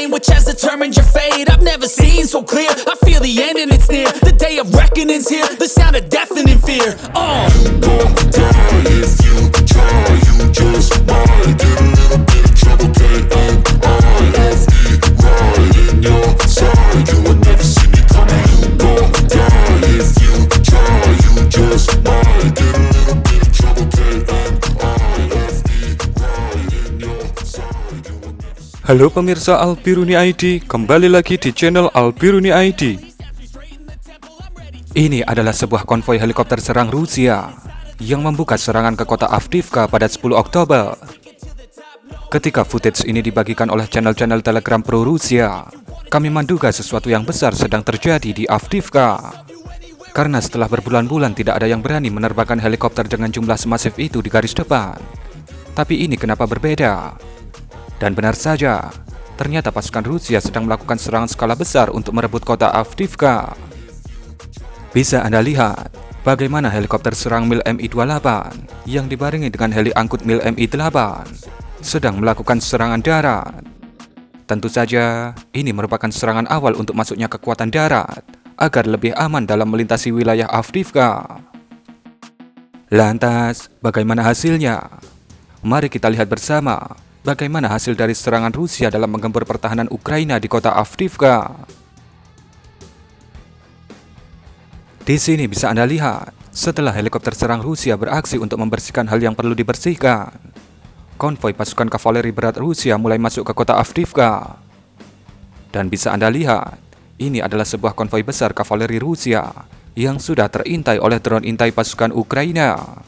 pain which has determined your fate. I've never seen so clear, I feel the end and it's near. The day of reckoning's here, the sound of deafening fear. You won't die if you try, you just might get a little bit of trouble, K-N-I-F-E, right in your side. You will never see me coming. You won't die if you try, you just might get a little bit of trouble, K-N-I-F-E, right in your side. You will never see. Halo pemirsa Albiruni ID, kembali lagi di channel Albiruni ID. Ini adalah sebuah konvoi helikopter serang Rusia yang membuka serangan ke kota Avdiivka pada 10 Oktober. Ketika footage ini dibagikan oleh channel-channel Telegram pro Rusia, kami menduga sesuatu yang besar sedang terjadi di Avdiivka. Karena setelah berbulan-bulan tidak ada yang berani menerbangkan helikopter dengan jumlah semasif itu di garis depan. Tapi ini kenapa berbeda? Dan benar saja, ternyata pasukan Rusia sedang melakukan serangan skala besar untuk merebut kota Avdiivka. Bisa Anda lihat bagaimana helikopter serang Mil Mi-28 yang dibarengi dengan heli angkut Mil Mi-8 sedang melakukan serangan darat. Tentu saja, ini merupakan serangan awal untuk masuknya kekuatan darat agar lebih aman dalam melintasi wilayah Avdiivka. Lantas, bagaimana hasilnya? Mari kita lihat bersama bagaimana hasil dari serangan Rusia dalam menggempur pertahanan Ukraina di kota Avdiivka. Di sini bisa Anda lihat, setelah helikopter serang Rusia beraksi untuk membersihkan hal yang perlu dibersihkan, konvoi pasukan kavaleri berat Rusia mulai masuk ke kota Avdiivka. Dan bisa Anda lihat, ini adalah sebuah konvoi besar kavaleri Rusia yang sudah terintai oleh drone intai pasukan Ukraina.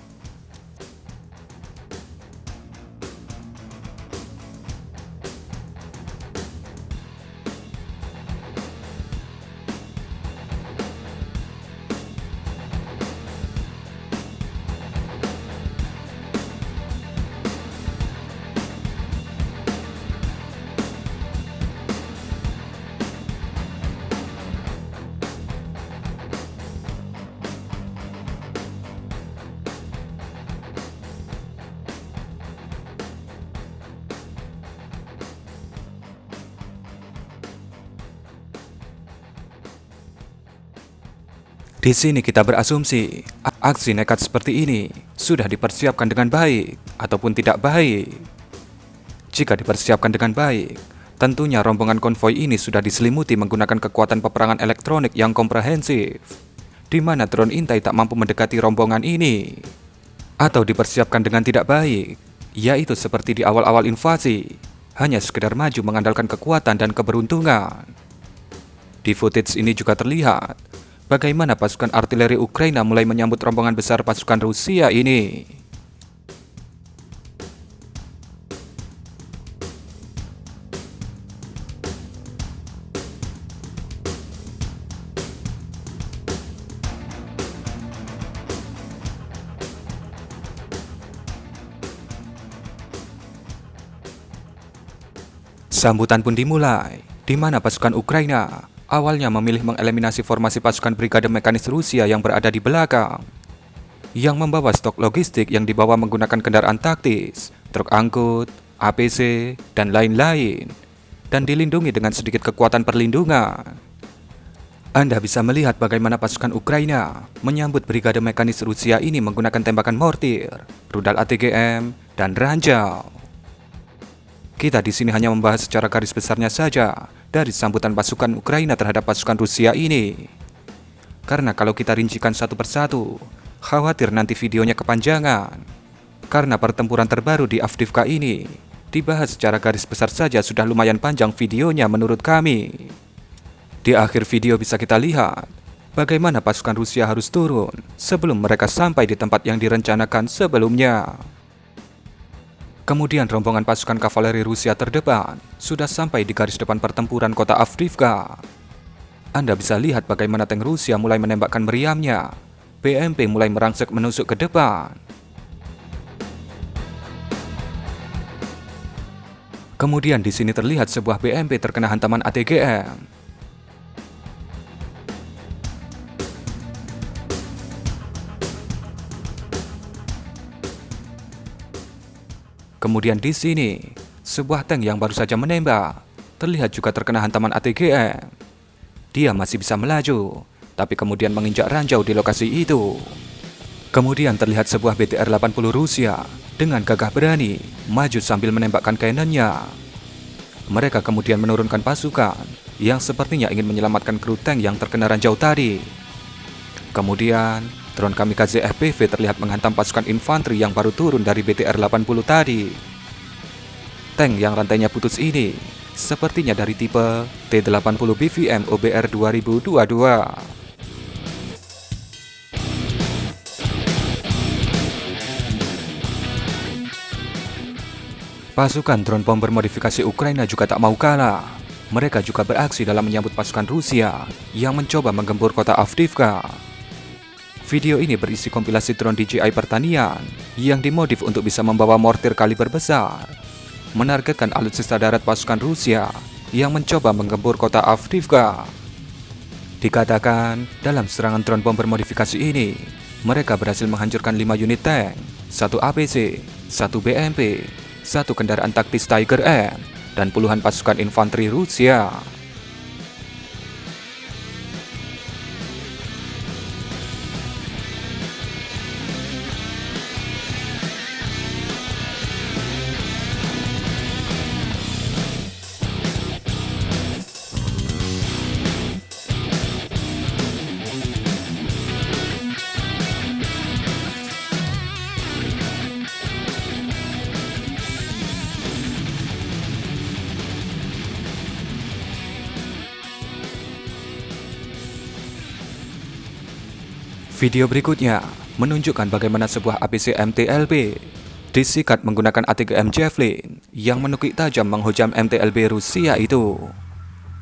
Di sini kita berasumsi aksi nekat seperti ini sudah dipersiapkan dengan baik ataupun tidak baik. Jika dipersiapkan dengan baik, tentunya rombongan konvoi ini sudah diselimuti menggunakan kekuatan peperangan elektronik yang komprehensif, di mana drone intai tak mampu mendekati rombongan ini. Atau dipersiapkan dengan tidak baik, yaitu seperti di awal-awal invasi, hanya sekedar maju mengandalkan kekuatan dan keberuntungan. Di footage ini juga terlihat bagaimana pasukan artileri Ukraina mulai menyambut rombongan besar pasukan Rusia ini. Sambutan pun dimulai, di mana pasukan Ukraina awalnya memilih mengeliminasi formasi pasukan Brigade Mekanis Rusia yang berada di belakang, yang membawa stok logistik yang dibawa menggunakan kendaraan taktis, truk angkut, APC, dan lain-lain, dan dilindungi dengan sedikit kekuatan perlindungan. Anda bisa melihat bagaimana pasukan Ukraina menyambut Brigade Mekanis Rusia ini menggunakan tembakan mortir, rudal ATGM, dan ranjau. Kita di sini hanya membahas secara garis besarnya saja dari sambutan pasukan Ukraina terhadap pasukan Rusia ini. Karena kalau kita rincikan satu persatu, khawatir nanti videonya kepanjangan. Karena pertempuran terbaru di Avdiivka ini dibahas secara garis besar saja sudah lumayan panjang videonya menurut kami. Di akhir video bisa kita lihat bagaimana pasukan Rusia harus turun sebelum mereka sampai di tempat yang direncanakan sebelumnya. Kemudian rombongan pasukan kavaleri Rusia terdepan sudah sampai di garis depan pertempuran kota Avdiivka. Anda bisa lihat bagaimana tank Rusia mulai menembakkan meriamnya. BMP mulai merangsek menusuk ke depan. Kemudian di sini terlihat sebuah BMP terkena hantaman ATGM. Kemudian di sini, sebuah tank yang baru saja menembak terlihat juga terkena hantaman ATGM. Dia masih bisa melaju, tapi kemudian menginjak ranjau di lokasi itu. Kemudian terlihat sebuah BTR-80 Rusia dengan gagah berani maju sambil menembakkan cannonnya. Mereka kemudian menurunkan pasukan yang sepertinya ingin menyelamatkan kru tank yang terkena ranjau tadi. Kemudian, drone kamikaze FPV terlihat menghantam pasukan infanteri yang baru turun dari BTR-80 tadi. Tank yang rantainya putus ini sepertinya dari tipe T-80 BVM OBR 2022. Pasukan drone bomber modifikasi Ukraina juga tak mau kalah. Mereka juga beraksi dalam menyambut pasukan Rusia yang mencoba menggempur kota Avdiivka. Video ini berisi kompilasi drone DJI pertanian yang dimodif untuk bisa membawa mortir kaliber besar, menargetkan alutsista darat pasukan Rusia yang mencoba menggempur kota Avdiivka. Dikatakan dalam serangan drone bomber modifikasi ini, mereka berhasil menghancurkan 5 unit tank, 1 APC, 1 BMP, 1 kendaraan taktis Tiger M, dan puluhan pasukan infanteri Rusia. Video berikutnya menunjukkan bagaimana sebuah APC MTLB disikat menggunakan ATGM Javelin yang menukik tajam menghujam MTLB Rusia itu.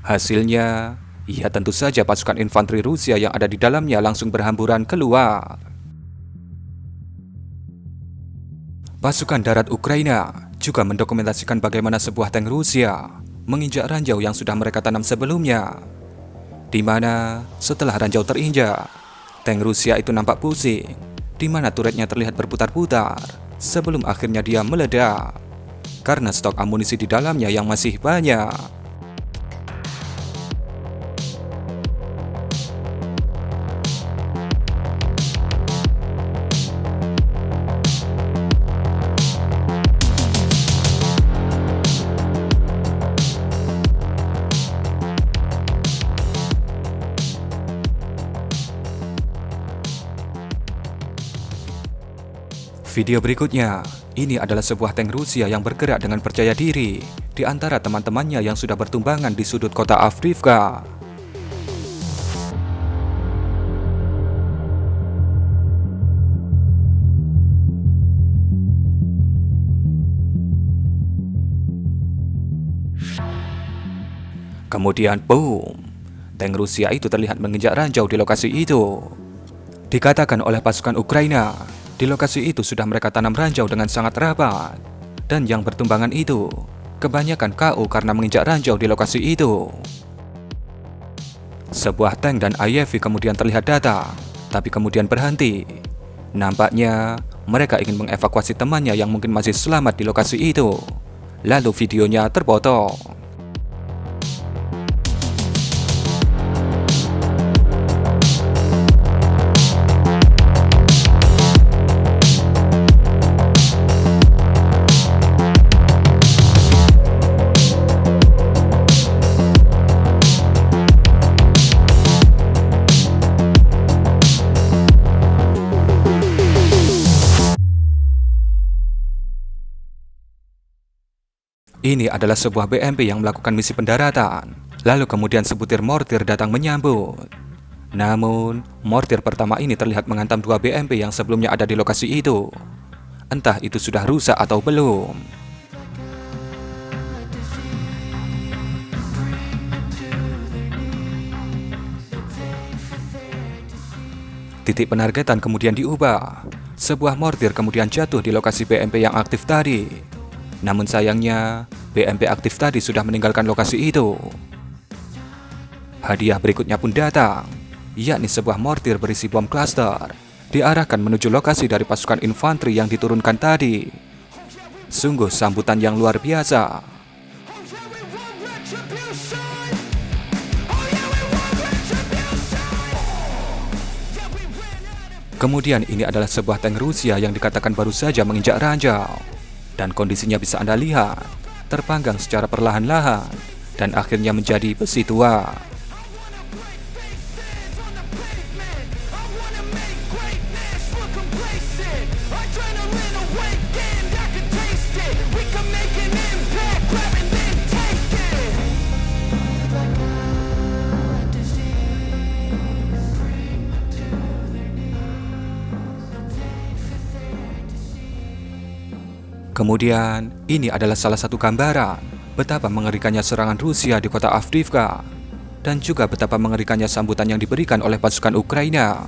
Hasilnya, ya tentu saja pasukan infanteri Rusia yang ada di dalamnya langsung berhamburan keluar. Pasukan darat Ukraina juga mendokumentasikan bagaimana sebuah tank Rusia menginjak ranjau yang sudah mereka tanam sebelumnya, di mana setelah ranjau terinjak, tank Rusia itu nampak pusing, di mana turretnya terlihat berputar-putar sebelum akhirnya dia meledak karena stok amunisi di dalamnya yang masih banyak. Video berikutnya, ini adalah sebuah tank Rusia yang bergerak dengan percaya diri di antara teman-temannya yang sudah bertumbangan di sudut kota Avdiivka. Kemudian boom, tank Rusia itu terlihat menginjak ranjau di lokasi itu. Dikatakan oleh pasukan Ukraina, di lokasi itu sudah mereka tanam ranjau dengan sangat rapat, dan yang bertumbangan itu kebanyakan KO karena menginjak ranjau di lokasi itu. Sebuah tank dan IFV kemudian terlihat datang, tapi kemudian berhenti. Nampaknya mereka ingin mengevakuasi temannya yang mungkin masih selamat di lokasi itu. Lalu videonya terpotong. Ini adalah sebuah BMP yang melakukan misi pendaratan, lalu kemudian sebutir mortir datang menyambut. Namun, mortir pertama ini terlihat menghantam 2 BMP yang sebelumnya ada di lokasi itu. Entah itu sudah rusak atau belum. Titik penargetan kemudian diubah. Sebuah mortir kemudian jatuh di lokasi BMP yang aktif tadi. Namun sayangnya, BMP aktif tadi sudah meninggalkan lokasi itu. Hadiah berikutnya pun datang, yakni sebuah mortir berisi bom cluster, diarahkan menuju lokasi dari pasukan infanteri yang diturunkan tadi. Sungguh sambutan yang luar biasa. Kemudian ini adalah sebuah tank Rusia yang dikatakan baru saja menginjak ranjau. Dan kondisinya bisa Anda lihat, terpanggang secara perlahan-lahan dan akhirnya menjadi besi tua. Kemudian, ini adalah salah satu gambaran betapa mengerikannya serangan Rusia di kota Avdiivka dan juga betapa mengerikannya sambutan yang diberikan oleh pasukan Ukraina.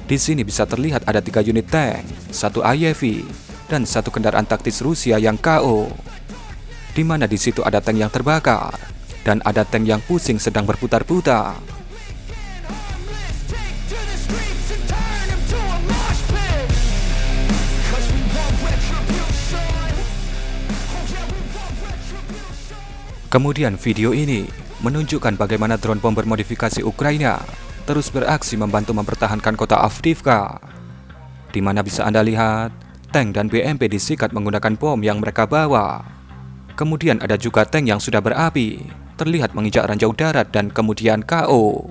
Di sini bisa terlihat ada 3 unit tank, 1 AEV, dan 1 kendaraan taktis Rusia yang KO. Di mana di situ ada tank yang terbakar dan ada tank yang pusing sedang berputar-putar. Kemudian video ini menunjukkan bagaimana drone bom bermodifikasi Ukraina terus beraksi membantu mempertahankan kota Avdiivka, di mana bisa Anda lihat tank dan BMP disikat menggunakan bom yang mereka bawa. Kemudian ada juga tank yang sudah berapi, terlihat menginjak ranjau darat dan kemudian KO.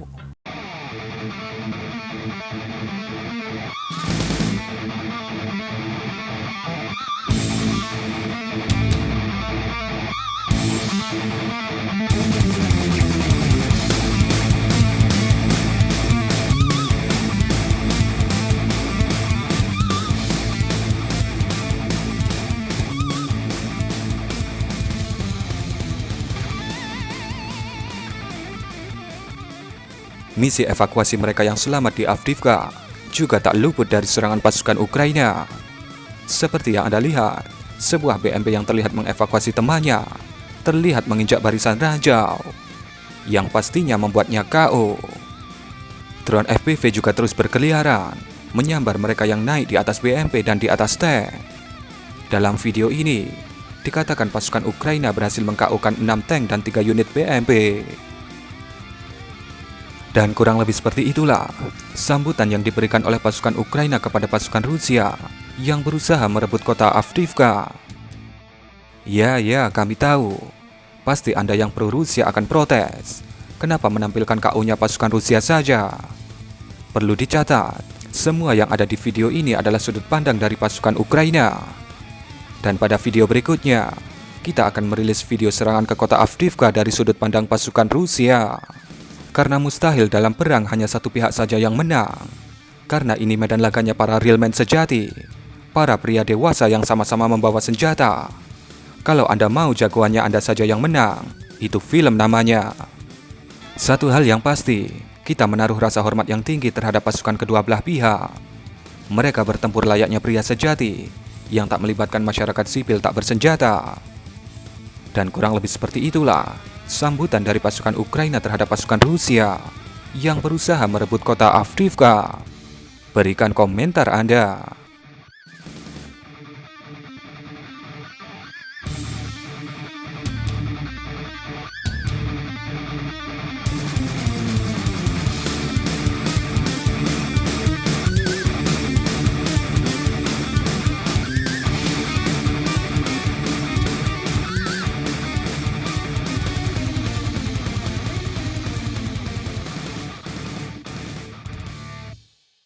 Misi evakuasi mereka yang selamat di Avdiivka juga tak luput dari serangan pasukan Ukraina. Seperti yang Anda lihat, sebuah BMP yang terlihat mengevakuasi temannya terlihat menginjak barisan ranjau, yang pastinya membuatnya KO. Drone FPV juga terus berkeliaran, menyambar mereka yang naik di atas BMP dan di atas tank. Dalam video ini, dikatakan pasukan Ukraina berhasil meng-KO-kan 6 tank dan 3 unit BMP. Dan kurang lebih seperti itulah sambutan yang diberikan oleh pasukan Ukraina kepada pasukan Rusia yang berusaha merebut kota Avdiivka. Ya, kami tahu. Pasti Anda yang pro Rusia akan protes. Kenapa menampilkan KO-nya pasukan Rusia saja? Perlu dicatat, semua yang ada di video ini adalah sudut pandang dari pasukan Ukraina. Dan pada video berikutnya, kita akan merilis video serangan ke kota Avdiivka dari sudut pandang pasukan Rusia. Karena mustahil dalam perang hanya satu pihak saja yang menang. Karena ini medan laganya para real men sejati, para pria dewasa yang sama-sama membawa senjata. Kalau Anda mau jagoannya Anda saja yang menang, itu film namanya. Satu hal yang pasti, kita menaruh rasa hormat yang tinggi terhadap pasukan kedua belah pihak. Mereka bertempur layaknya pria sejati, yang tak melibatkan masyarakat sipil tak bersenjata. Dan kurang lebih seperti itulah sambutan dari pasukan Ukraina terhadap pasukan Rusia yang berusaha merebut kota Avdiivka. Berikan komentar Anda.